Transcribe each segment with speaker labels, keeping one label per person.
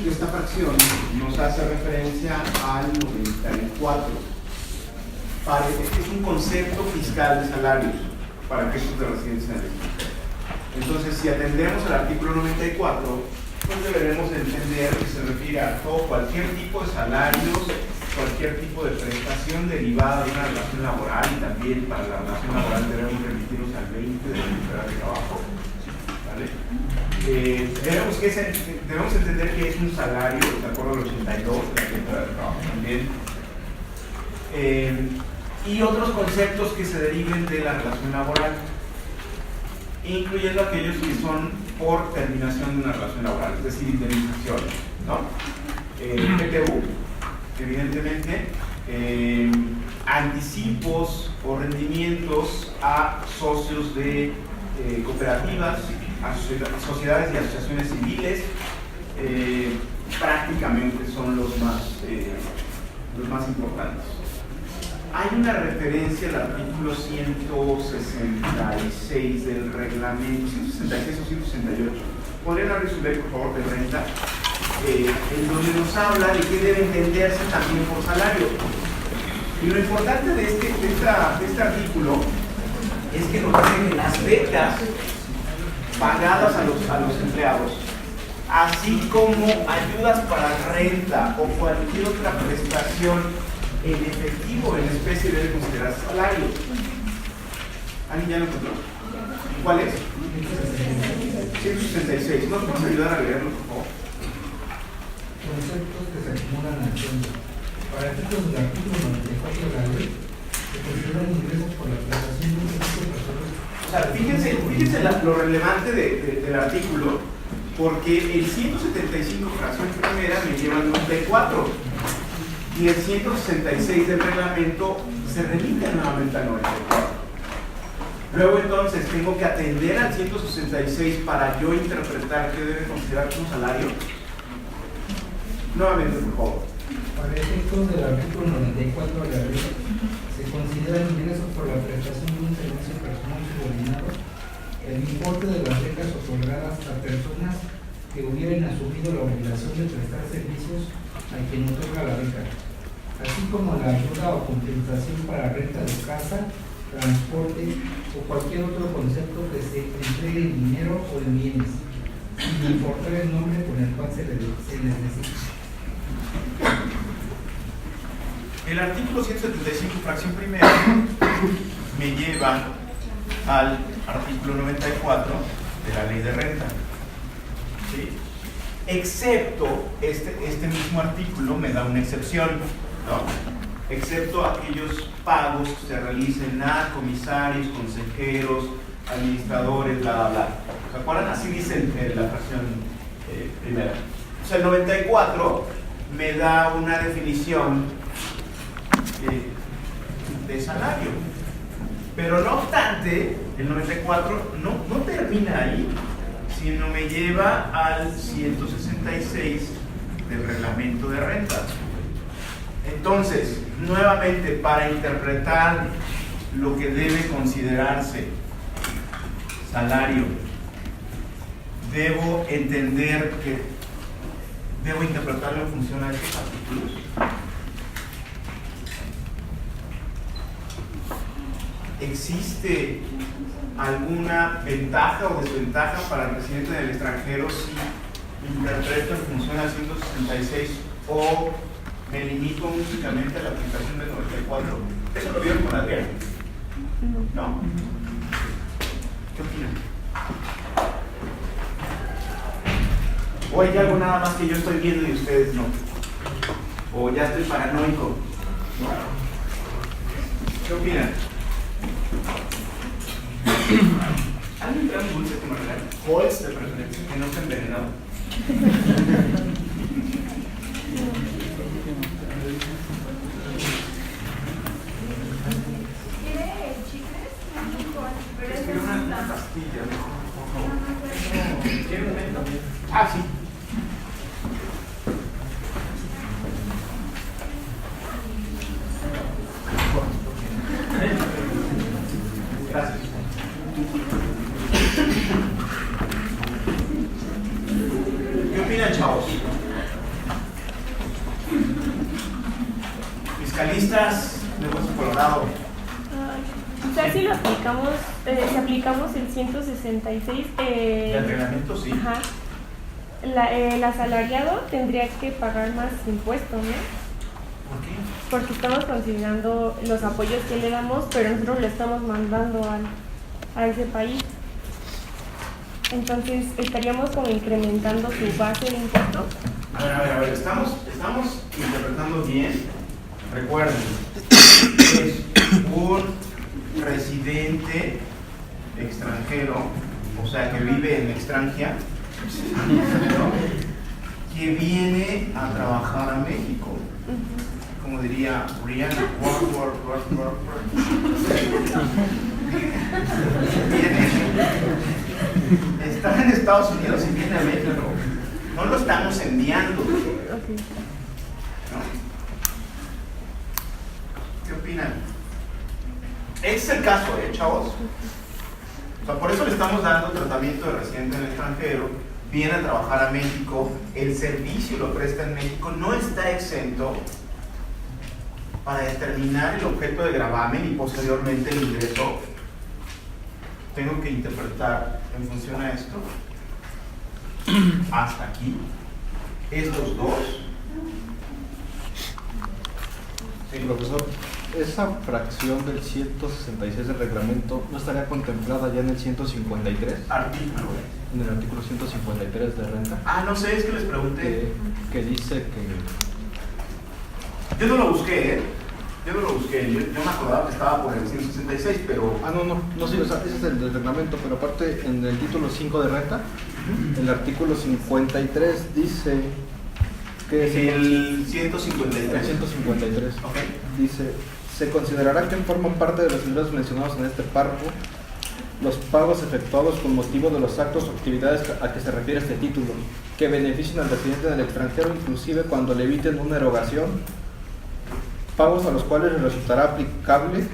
Speaker 1: esta fracción nos hace referencia al 94. Es un concepto fiscal de salarios para efectos de residencia en el extranjero. Entonces, si atendemos al artículo 94, pues deberemos entender que se refiere a cualquier tipo de salarios, cualquier tipo de prestación derivada de una relación laboral, y también para la relación laboral debemos remitirnos al 20 de la Ley Federal de Trabajo. ¿Vale? Debemos entender que es un salario, de acuerdo al 82 de la Ley Federal de Trabajo también, y otros conceptos que se deriven de la relación laboral, incluyendo aquellos que son por terminación de una relación laboral, es decir, indemnizaciones, ¿no? PTU, evidentemente, anticipos o rendimientos a socios de cooperativas, a sociedades y asociaciones civiles, prácticamente son los más importantes. Hay una referencia al artículo 166 del reglamento, 166 o 168. ¿Podrían abrir su ley, por favor, de renta? En donde nos habla de qué debe entenderse también por salario. Y lo importante de este artículo es que nos dice que las becas pagadas a los empleados, así como ayudas para renta o cualquier otra prestación en efectivo, en especie, debe considerarse salario. ¿Alguien ya lo encontró? ¿Cuál es? 166. ¿Nos podemos ayudar a leerlo, por favor?
Speaker 2: Conceptos que se acumulan al fondo. Para efectos del artículo 94 de la ley, se consideran ingresos por la prestación de un servicio personal.
Speaker 1: O sea, fíjense lo relevante del artículo, porque el 175 fracción primera me lleva al 94. Y el 166 del reglamento se remite nuevamente al 94. Luego entonces tengo que atender al 166 para yo interpretar qué debe considerar como salario. Nuevamente, por favor.
Speaker 2: Para efectos del artículo 94 de la ley, se consideran ingresos por la prestación de un servicio personal subordinado el importe de las becas otorgadas a personas que hubieran asumido la obligación de prestar servicios a quien otorga la beca, así como la ayuda o compensación para renta de casa, transporte o cualquier otro concepto que se entregue en dinero o en bienes, sin importar el nombre con el cual se les necesita.
Speaker 1: El artículo 175, fracción primera, me lleva al artículo 94 de la Ley de Renta. ¿Sí? Excepto este mismo artículo me da una excepción, ¿no? Excepto aquellos pagos que se realicen a comisarios, consejeros, administradores, bla, bla, bla. ¿Se acuerdan? Así dice la fracción primera. O sea, el 94 me da una definición de salario. Pero no obstante, el 94 no termina ahí, sino me lleva al 166 del reglamento de renta. Entonces, nuevamente, para interpretar lo que debe considerarse salario, debo entender que debo interpretarlo en función a estos artículos. ¿Existe alguna ventaja o desventaja para el residente del extranjero si interpreto en función al 166 o me limito únicamente a la aplicación del 94? ¿Eso lo vieron con Adrián? ¿No? ¿Qué opinan? ¿O hay algo nada más que yo estoy viendo y ustedes no? ¿O ya estoy paranoico? ¿No? ¿Qué opinan? ¿Alguien trae un dulce que me regale? Halls de preferencia, que no esté envenenado.
Speaker 3: ¿Quiere chicles? Pero
Speaker 1: Es que una pastilla, por favor. ¿Quiere un mento? Ah, sí. Gracias. ¿Qué opinan, chavos? Fiscalistas de Hueso Colorado.
Speaker 4: O sea, si lo aplicamos, si aplicamos el 166,
Speaker 1: El reglamento, sí.
Speaker 4: ajá, el asalariado tendría que pagar más impuestos, ¿no?
Speaker 1: ¿Por qué?
Speaker 4: Porque estamos considerando los apoyos que le damos, pero nosotros le estamos mandando a ese país. Entonces, estaríamos como incrementando su base de impuestos.
Speaker 1: A ver, estamos interpretando bien. Recuerden, es un residente extranjero, o sea, que vive en extranjera, ¿no? Que viene a trabajar a México. Como diría Rihanna, work. Está en Estados Unidos y viene a México. No lo estamos enviando.
Speaker 4: Okay.
Speaker 1: ¿No? ¿Qué opinan? Ese es el caso, chavos. O sea, por eso le estamos dando tratamiento de residente en el extranjero, viene a trabajar a México, el servicio lo presta en México, no está exento para determinar el objeto de gravamen y posteriormente el ingreso. Tengo que interpretar en función a esto. Hasta aquí. Estos dos.
Speaker 5: Sí, profesor, esa fracción del 166 del reglamento no estaría contemplada ya en el 153,
Speaker 1: Artículo.
Speaker 5: en el artículo 153 de renta,
Speaker 1: Ah, no sé, es que les pregunté.
Speaker 5: que dice que
Speaker 1: Yo no lo busqué, Yo me acordaba que estaba por el 166, pero.
Speaker 5: no, sí, o sea, ese es el del reglamento, pero aparte en el título 5 de renta, el artículo 53 dice que
Speaker 1: El 153.
Speaker 5: el 153
Speaker 1: Ok.
Speaker 5: dice: se considerará que forman parte de los ingresos mencionados en este párrafo los pagos efectuados con motivo de los actos o actividades a que se refiere este título, que beneficien al residente del extranjero, inclusive cuando le eviten una erogación, pagos a los cuales le resultará aplicables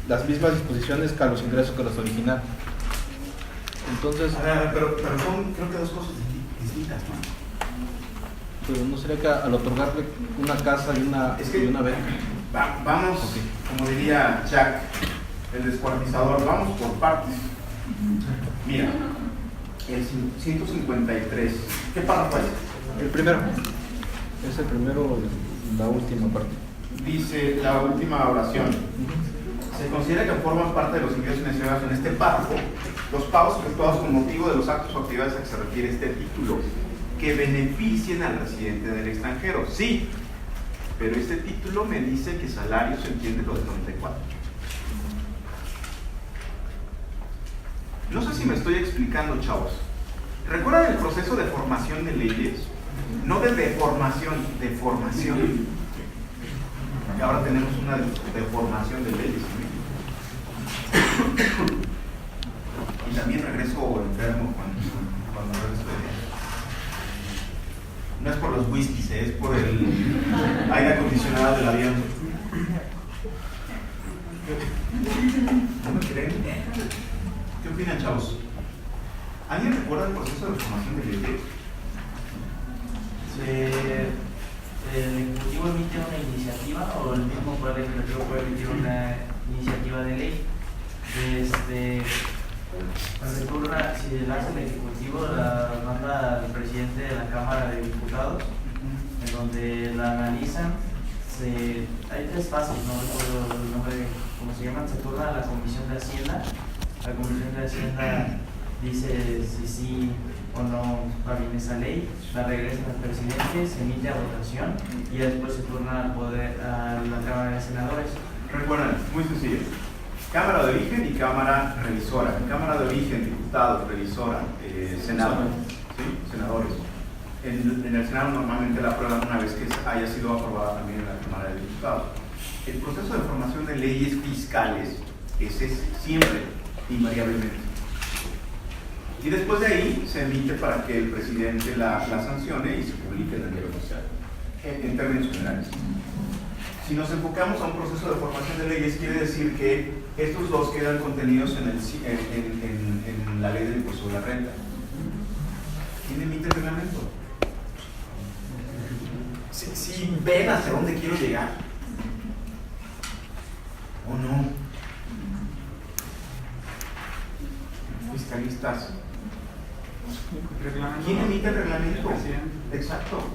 Speaker 5: las mismas disposiciones que a los ingresos que los originan. Entonces,
Speaker 1: Pero son, creo que dos cosas distintas, ¿no?
Speaker 5: pero no sería que al otorgarle una casa y una beca.
Speaker 1: Vamos,
Speaker 5: Ok.
Speaker 1: como diría Jack, el descuartizador, vamos por partes. Mira, el 153, ¿qué párrafo es?
Speaker 5: El primero, es el primero, la última parte.
Speaker 1: Dice la última oración. Se considera que forman parte de los ingresos mencionados en este párrafo los pagos efectuados con motivo de los actos o actividades a que se refiere este título, que beneficien al residente del extranjero. Sí, pero este título me dice que salario se entiende lo del 94. No sé si me estoy explicando, chavos. ¿Recuerdan el proceso de formación de leyes? No de deformación, de formación. Y ahora tenemos una deformación de leyes. Y también regreso enfermo cuando regreso de viaje. No es por los whiskies, es por el aire acondicionado del avión. ¿No me creen? ¿Qué opinan, chavos? ¿Alguien recuerda el proceso de formación de leyes?
Speaker 6: El Ejecutivo emite una iniciativa o el mismo Poder Legislativo puede emitir una iniciativa de ley. Se turna, si la hace el Ejecutivo, la manda al presidente de la Cámara de Diputados, en donde la analizan. Hay tres fases, no recuerdo el nombre, ¿cómo se llaman? Se turna a la Comisión de Hacienda. La Comisión de Hacienda dice si sí o no va bien esa ley, la regresa al presidente, se emite a votación y después se turna al poder a la Cámara de Senadores.
Speaker 1: Recuerden, muy sencillo. Cámara de origen y Cámara revisora. Cámara de origen, diputados, revisora, Senado, ¿sí? Senadores. En el Senado normalmente la aprueban una vez que haya sido aprobada también en la Cámara de Diputados. El proceso de formación de leyes fiscales ese es siempre, invariablemente. Y después de ahí se emite para que el presidente la sancione y se publique en el diario oficial, en términos generales. Si nos enfocamos a un proceso de formación de leyes, quiere decir que estos dos quedan contenidos en la ley del impuesto de la renta. ¿Quién emite el reglamento? Si ¿Sí ven hacia dónde quiero llegar? ¿O no? Fiscalistas. ¿Quién emite el reglamento? Exacto.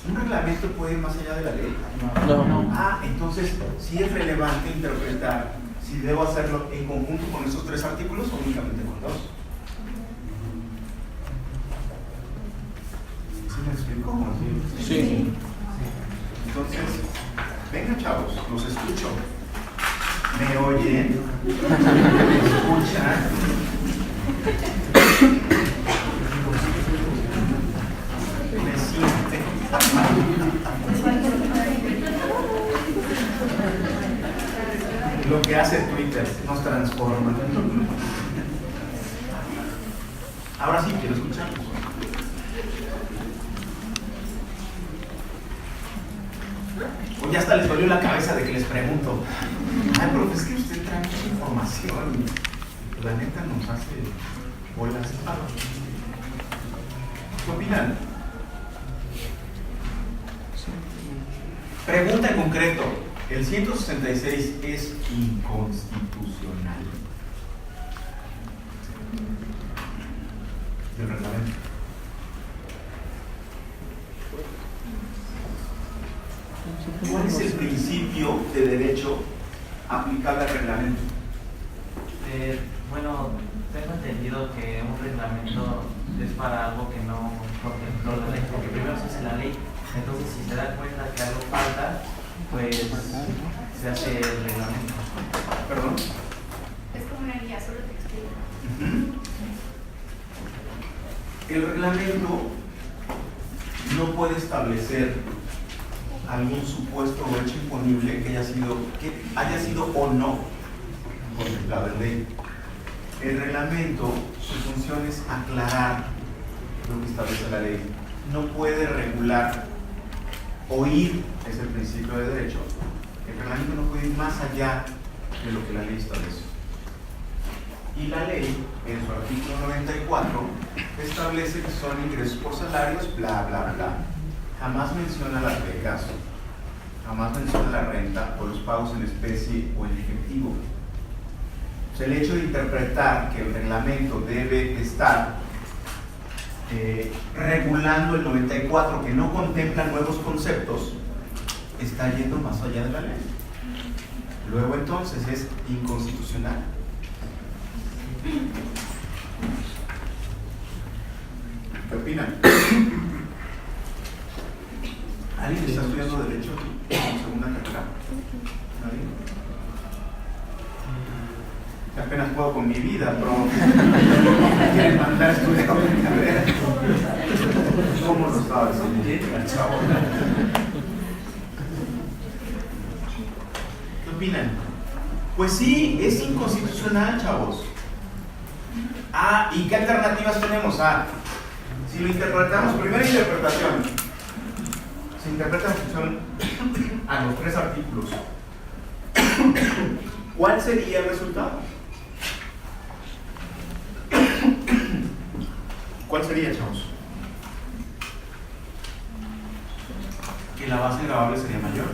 Speaker 1: Un reglamento puede ir más allá de la ley. Ah, entonces sí es relevante interpretar si debo hacerlo en conjunto con esos 3 artículos o únicamente con 2. ¿Sí me explico?
Speaker 5: Sí.
Speaker 1: Entonces, venga chavos, los escucho. ¿Me oyen? ¿Me escuchan? ¿Me sienten? Lo que hace Twitter nos transforma. Ahora sí quiero escucharlos. O ya hasta les dolió la cabeza de que les pregunto. Ay, profe, es que usted trae mucha información y la neta nos hace bolas. ¿Qué opinan? Pregunta en concreto. El 166 es inconstitucional. Del reglamento. ¿Cuál es el principio de derecho aplicable al reglamento?
Speaker 6: Bueno, tengo entendido que un reglamento es para algo que no contempló la ley, porque primero se hace la ley, entonces si se da cuenta que algo falta, pues se hace el reglamento.
Speaker 1: ¿Perdón?
Speaker 3: Es como una guía, solo te explico.
Speaker 1: El reglamento no puede establecer algún supuesto o hecho imponible que haya sido o no contemplado en ley. El reglamento, su función es aclarar lo que establece la ley. No puede regular o ir, es el principio de derecho. El reglamento no puede ir más allá de lo que la ley establece. Y la ley, en su artículo 94, establece que son ingresos por salarios, bla, bla, bla. Jamás menciona las becas, jamás menciona la renta o los pagos en especie o en efectivo. O sea, el hecho de interpretar que el reglamento debe estar regulando el 94, que no contempla nuevos conceptos, está yendo más allá de la ley. Luego entonces es inconstitucional. ¿Qué opinan? ¿Alguien está estudiando Derecho en segunda carrera? ¿Nadie? Apenas puedo con mi vida, pero me quieren mandar a estudiar una carrera. ¿Cómo lo sabes? Chavo. ¿Qué opinan? Pues sí, es inconstitucional, chavos. Ah, ¿y qué alternativas tenemos? Ah, si lo interpretamos, primera interpretación, se interpreta en función a los 3 artículos. ¿Cuál sería el resultado? ¿Cuál sería, chavos? Que la base gravable sería mayor.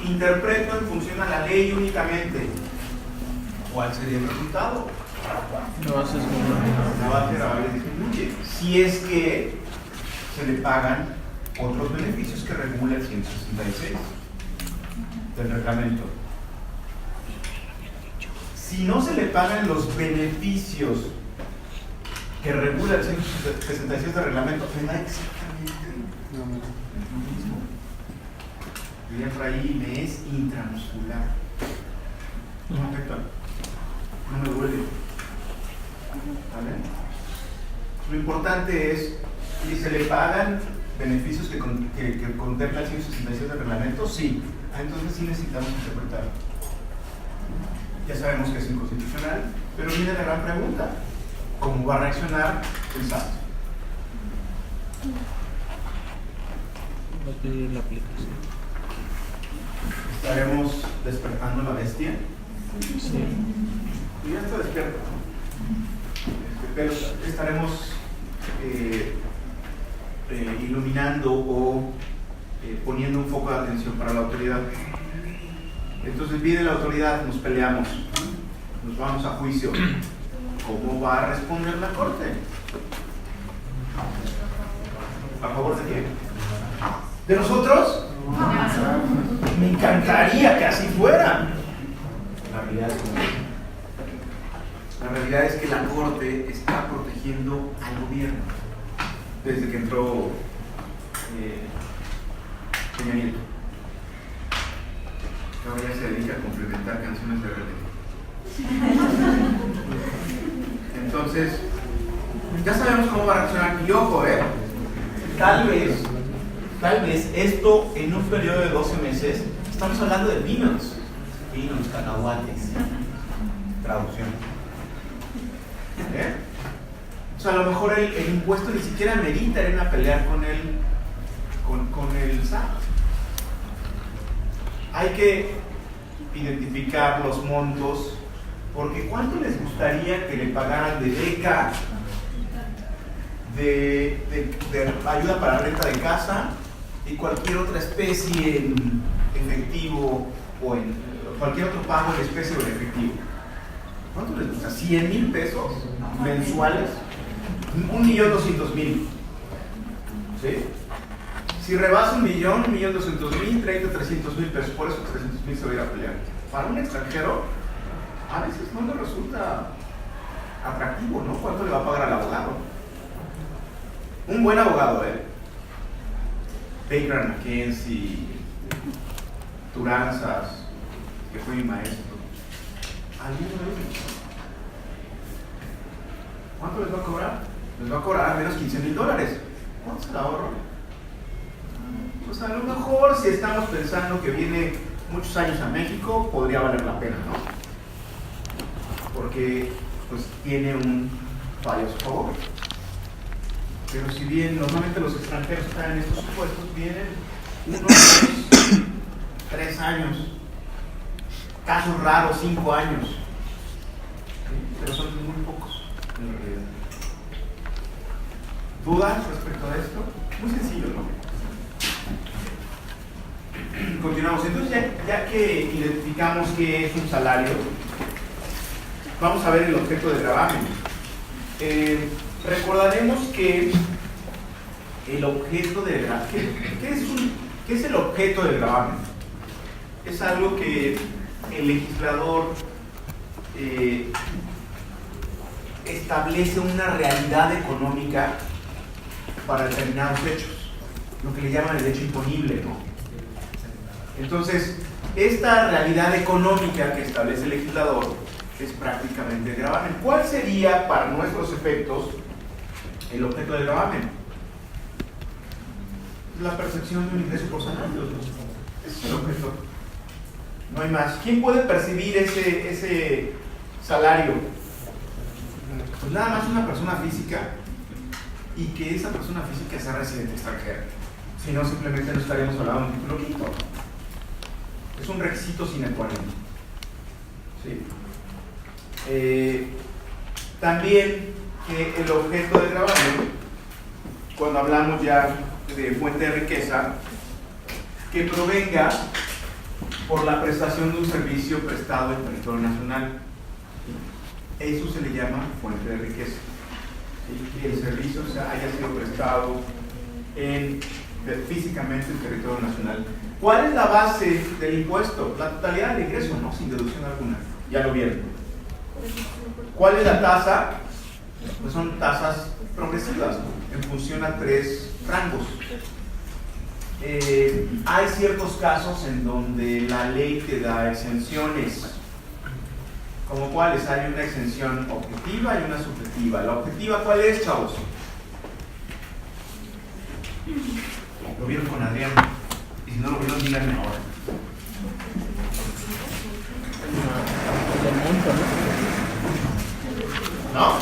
Speaker 1: Interpreto en función a la ley únicamente. ¿Cuál sería el resultado? La base gravable disminuye. Si es que se le pagan otros beneficios que regula el 166 del reglamento. Si no se le pagan los beneficios que regula el 166 del reglamento, me da exactamente lo mismo. Diría por ahí, me es intramuscular. No me afecta, no me duele. ¿Vale? Lo importante es, si se le pagan beneficios que contempla el 166 del reglamento, sí. Entonces sí necesitamos interpretar. Ya sabemos que es inconstitucional, pero viene la gran pregunta: ¿cómo va a reaccionar el SAT?
Speaker 5: Va a pedir la aplicación.
Speaker 1: ¿Estaremos despertando la bestia?
Speaker 5: Sí.
Speaker 1: Y ya está despierto, pero estaremos iluminando o poniendo un foco de atención para la autoridad. Entonces viene la autoridad, nos peleamos, nos vamos a juicio. ¿Cómo va a responder la corte? ¿A favor de quién? ¿De nosotros? Me encantaría que así fuera. La realidad es como la realidad es que la corte está protegiendo al gobierno desde que entró Peña Nieto. Ahora ya se dedica a complementar canciones de reggaetón. Entonces, ya sabemos cómo va a reaccionar. Y ojo, tal vez esto en un periodo de 12 meses, estamos hablando de vinos, cacahuates, traducción. O sea, a lo mejor el impuesto ni siquiera merita ir a pelear con el SAT. Hay que identificar los montos, porque ¿cuánto les gustaría que le pagaran de beca, de ayuda para renta de casa y cualquier otra especie en efectivo o en cualquier otro pago en especie o en efectivo? ¿Cuánto les gusta? ¿100,000 pesos mensuales? 1,200,000. ¿Sí? Si rebasa 1,000,000, 1,200,000, 30, 300,000 pesos, por eso 300,000 se va a ir a pelear. Para un extranjero, a veces no le resulta atractivo, ¿no? ¿Cuánto le va a pagar al abogado? Un buen abogado, Baker McKenzie, Turanzas, que fue mi maestro. ¿Alguno de ellos? ¿Cuánto les va a cobrar? Les va a cobrar al menos $15,000. ¿Cuánto es el ahorro? Pues a lo mejor si estamos pensando que viene muchos años a México, podría valer la pena, ¿no? Porque pues tiene un valioso favor. Pero si bien normalmente los extranjeros están en estos supuestos, vienen 1, 2, 3 años, casos raros 5 años, ¿sí? Pero son muy pocos en realidad. ¿Dudas respecto a esto? Muy sencillo, ¿no? Continuamos. Entonces, ya que identificamos qué es un salario, vamos a ver el objeto del gravamen. Recordaremos que el objeto del gravamen, ¿qué es el objeto del gravamen? Es algo que el legislador establece una realidad económica para determinados hechos, lo que le llaman el hecho imponible, ¿no? Entonces, esta realidad económica que establece el legislador es prácticamente el gravamen. ¿Cuál sería, para nuestros efectos, el objeto del gravamen? La percepción de un ingreso por salario. Ese es el objeto. No hay más. ¿Quién puede percibir ese salario? Pues nada más una persona física, y que esa persona física sea residente extranjera. Si no, simplemente no estaríamos hablando de un título quinto. Es un requisito sine qua non. ¿Sí? También que el objeto del gravamen, cuando hablamos ya de fuente de riqueza, que provenga por la prestación de un servicio prestado en territorio nacional. Eso se le llama fuente de riqueza. Que el servicio haya sido prestado físicamente en territorio nacional. ¿Cuál es la base del impuesto? La totalidad del ingreso, ¿no? Sin deducción alguna. Ya lo vieron. ¿Cuál es la tasa? Pues son tasas progresivas, ¿no? En función a 3 rangos. Hay ciertos casos en donde la ley te da exenciones. ¿Como cuáles? Hay una exención objetiva y una subjetiva. ¿La objetiva cuál es, chavos? Lo vieron con Adrián. Y si no lo vieron, díganme ahora. ¿No?